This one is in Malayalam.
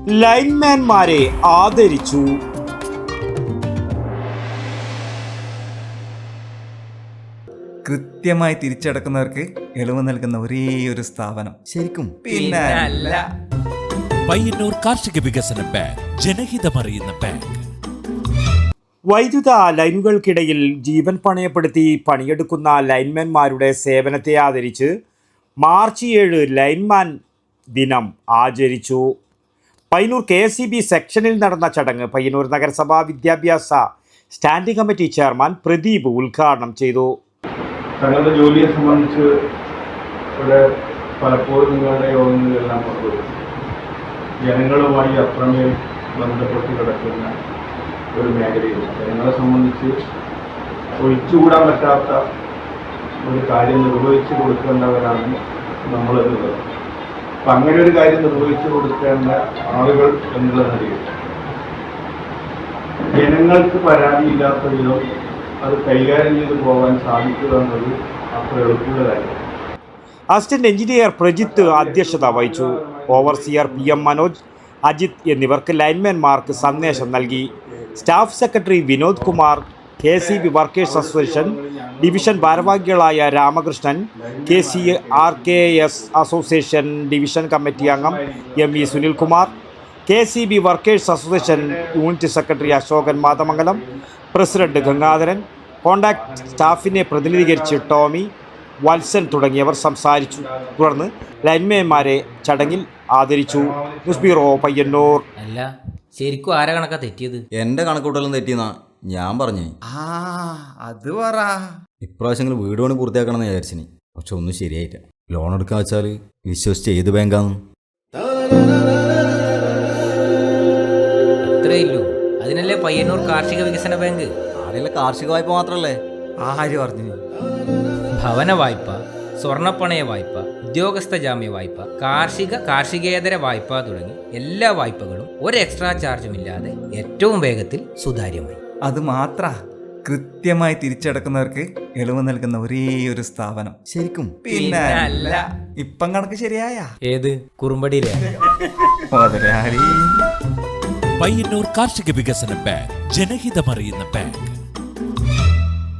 ലൈൻമാൻമാരെ ആദരിച്ചു. കൃത്യമായി തിരിച്ചടക്കുന്നവർക്ക് ഇളവ് നൽകുന്ന ഒരേ ഒരു സ്ഥാപനം. ശരിക്കും പിന്നെ അല്ല. പയ്യന്നൂർ കാർഷിക വികസന ബാങ്ക്, ജനഹിതമറിയുന്ന ബാങ്ക്. വൈദ്യുത ലൈനുകൾക്കിടയിൽ ജീവൻ പണയപ്പെടുത്തി പണിയെടുക്കുന്ന ലൈൻമാൻമാരുടെ സേവനത്തെ ആദരിച്ച് മാർച്ച് 7 ലൈൻമാൻ ദിനം ആചരിച്ചു. പയ്യന്നൂർ KSEB സെക്ഷനിൽ നടന്ന ചടങ്ങ് പയ്യന്നൂർ നഗരസഭാ വിദ്യാഭ്യാസ സ്റ്റാൻഡിംഗ് കമ്മിറ്റി ചെയർമാൻ പ്രദീപ് ഉദ്ഘാടനം ചെയ്തു. തങ്ങളുടെ ജോലിയെ സംബന്ധിച്ച് ഇവിടെ പലപ്പോഴും നിങ്ങളുടെ യോഗങ്ങളിലെല്ലാം പങ്കെടുക്കും. ജനങ്ങളുമായി അത്രമേൽ ബന്ധപ്പെട്ട് കിടക്കുന്ന ഒരു മേഖലയില്ല. ജനങ്ങളെ സംബന്ധിച്ച് ഒഴിച്ചുകൂടാൻ പറ്റാത്ത ഒരു കാര്യം നിർവഹിച്ചു കൊടുക്കേണ്ടവരാണ് നമ്മളെന്നുള്ളത്. അപ്പം അങ്ങനെ ഒരു കാര്യം നിർവഹിച്ചു കൊടുക്കേണ്ട ആളുകൾ എന്നുള്ള നിലയിൽ ജനങ്ങൾക്ക് പരാതിയില്ലാത്ത വിധം അത് കൈകാര്യം ചെയ്ത് പോകാൻ സാധിക്കുക എന്നത് അത്ര എളുപ്പമുള്ള കാര്യമാണ്. അസിസ്റ്റന്റ് എഞ്ചിനീയർ പ്രജിത്ത് അധ്യക്ഷത വഹിച്ചു. ഓവർസിയർ PM മനോജ്, അജിത് എന്നിവർക്ക് ലൈൻമാൻമാർക്ക് സന്ദേശം നൽകി. Staff secretary Vinod Kumar, KSEB workers association division ഭാരവാഹികളായ Ramakrishnan, KCRKS association division committee അംഗം ME Sunilkumar, KSEB workers association unit secretary Ashokan Mathamangalam, president Gangadharan, contact സ്റ്റാഫിനെ പ്രതിനിധീകരിച്ച് ടോമി, വത്സൻ തുടങ്ങിയവർ സംസാരിച്ചു. തുടർന്ന് ലൈൻമാൻമാരെ ചടങ്ങിൽ ആദരിച്ചു. News bureau, Payyanur. അല്ല, ശരിക്കും ആരാ കണക്കാ തെറ്റിയത്? എന്റെ കണക്കൂട്ടലും തെറ്റിയെന്നാ ഞാൻ പറഞ്ഞേ. അത് പറ. ഇപ്രാവശ്യം വീട് പണി പൂർത്തിയാക്കണം എന്ന് വിചാരിച്ചിനി. പക്ഷെ ഒന്നും ശരിയായില്ല. ലോൺ എടുക്കാൻ വെച്ചാൽ വിശ്വസിച്ച് ഏത് ബാങ്കാന്ന്? അത്രേ ഇല്ലൂ. അതിനല്ലേ പയ്യന്നൂർ കാർഷിക വികസന ബാങ്ക്. ആരെയുള്ള കാർഷിക വായ്പ മാത്രല്ലേ? ആര് പറഞ്ഞു? ഭവന വായ്പ, സ്വർണ്ണപ്പണയ വായ്പ, ഉദ്യോഗസ്ഥ ജാമ്യ വായ്പ, കാർഷികേതര വായ്പ തുടങ്ങി എല്ലാ വായ്പകളും ഒരു എക്സ്ട്രാ ചാർജുമില്ലാതെ ഏറ്റവും വേഗത്തിൽ സുതാര്യമായി. അത് മാത്ര കൃത്യമായി തിരിച്ചടക്കുന്നവർക്ക് ഇളവ് നൽകുന്ന ഒരേ ഒരു സ്ഥാപനം. ശരിക്കും പിന്നെ അല്ല. ഇപ്പം കണക്ക് ശരിയായ ഏത് കുറുമ്പടിയിലെ പയ്യന്നൂർ കാർഷിക വികസന ബാങ്ക്, ജനഹിതമറിയുന്ന ബാങ്ക്.